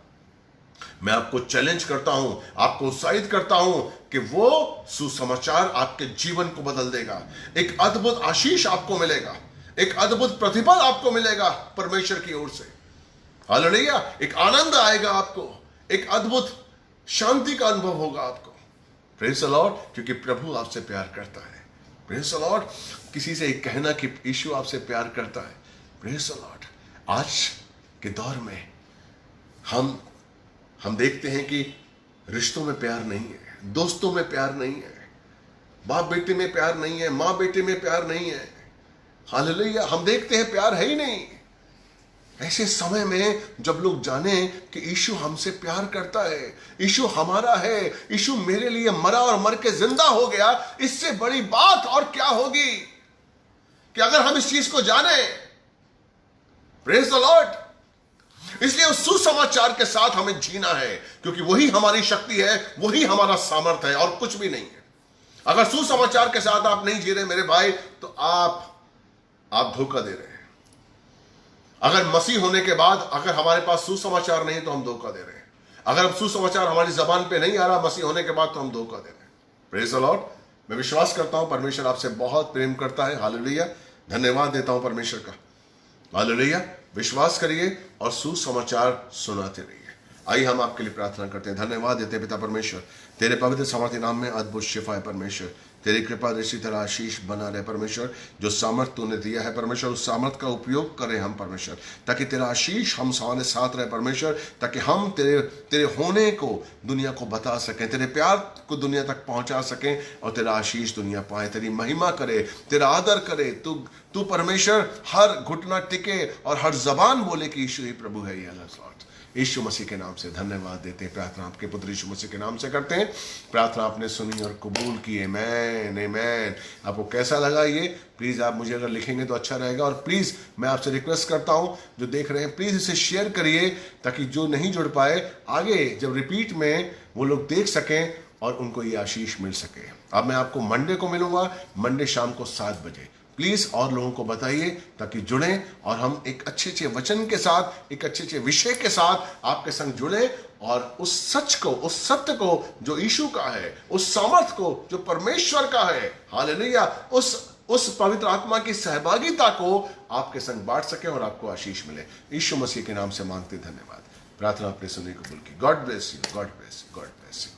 मैं आपको चैलेंज करता हूं, आपको उत्साहित करता हूं कि वो सुसमाचार आपके जीवन को बदल देगा। एक अद्भुत आशीष आपको मिलेगा, एक अद्भुत प्रतिफल आपको मिलेगा परमेश्वर की ओर से। हालेलुया। एक आनंद आएगा आपको, एक अद्भुत शांति का अनुभव होगा आपको। Praise the Lord. क्योंकि प्रभु आपसे प्यार करता है। Praise the Lord. किसी से कहना कि यीशु आपसे प्यार करता है। Praise the Lord. आज के दौर में हम देखते हैं कि रिश्तों में प्यार नहीं है, दोस्तों में प्यार नहीं है, बाप बेटे में प्यार नहीं है, माँ बेटे में प्यार नहीं है। हालेलुया। हम देखते हैं प्यार है ही नहीं। ऐसे समय में जब लोग जाने कि यीशु हमसे प्यार करता है, यीशु हमारा है, यीशु मेरे लिए मरा और मर के जिंदा हो गया, इससे बड़ी बात और क्या होगी कि अगर हम इस चीज को जाने। Praise the Lord. इसलिए उस सुसमाचार के साथ हमें जीना है, क्योंकि वही हमारी शक्ति है, वही हमारा सामर्थ्य है और कुछ भी नहीं है। अगर सुसमाचार के साथ आप नहीं जी रहे मेरे भाई, तो आप धोखा दे रहे हैं। अगर मसीह होने के बाद अगर हमारे पास सुसमाचार नहीं तो हम धोखा दे रहे हैं। अगर सुसमाचार हमारी जबान पे नहीं आ रहा मसीह होने के बाद, तो हम धोखा दे रहे हैं। Praise the Lord. मैं विश्वास करता हूं परमेश्वर आपसे बहुत प्रेम करता है। हालेलुया। धन्यवाद देता हूं परमेश्वर का। हालेलुया। विश्वास करिए और सुसमाचार सुनाते रहिए। आइए हम आपके लिए प्रार्थना करते हैं। धन्यवाद देते पिता परमेश्वर, तेरे पवित्र सामर्थ्य नाम में अद्भुत शिफा है परमेश्वर। तेरी कृपा इसी तरह आशीष बना रहे परमेश्वर। जो सामर्थ तूने दिया है परमेश्वर, उस सामर्थ का उपयोग करें हम परमेश्वर, ताकि तेरा आशीष हम हमारे साथ रहे परमेश्वर, ताकि हम तेरे होने को दुनिया को बता सकें, तेरे प्यार को दुनिया तक पहुंचा सकें और तेरा आशीष दुनिया पाए, तेरी महिमा करे, तेरा आदर करे। तू परमेश्वर हर घुटना टिके और हर जबान बोले कि यीशु ही प्रभु है। यीशु मसीह के नाम से धन्यवाद देते हैं। प्रार्थना आपके पुत्र यीशु मसीह के नाम से करते हैं। प्रार्थना आपने सुनी और कबूल की। आमीन आमीन। आपको कैसा लगा ये प्लीज़ आप मुझे अगर लिखेंगे तो अच्छा रहेगा। और प्लीज़ मैं आपसे रिक्वेस्ट करता हूँ जो देख रहे हैं, प्लीज़ इसे शेयर करिए, ताकि जो नहीं जुड़ पाए आगे जब रिपीट में वो लोग देख सकें और उनको ये आशीष मिल सके। अब मैं आपको मंडे को मिलूंगा, मंडे शाम को 7 बजे। प्लीज और लोगों को बताइए ताकि जुड़ें और हम एक अच्छे वचन के साथ, एक अच्छे विषय के साथ आपके संग जुड़े और उस सच को, उस सत्य को जो यीशु का है, उस सामर्थ को जो परमेश्वर का है, हालेलुया, उस पवित्र आत्मा की सहभागिता को आपके संग बांट सके और आपको आशीष मिले। यीशु मसीह के नाम से मांगते धन्यवाद। प्रार्थना आपने सुनने को बोल की। God bless you, God bless you, God bless you.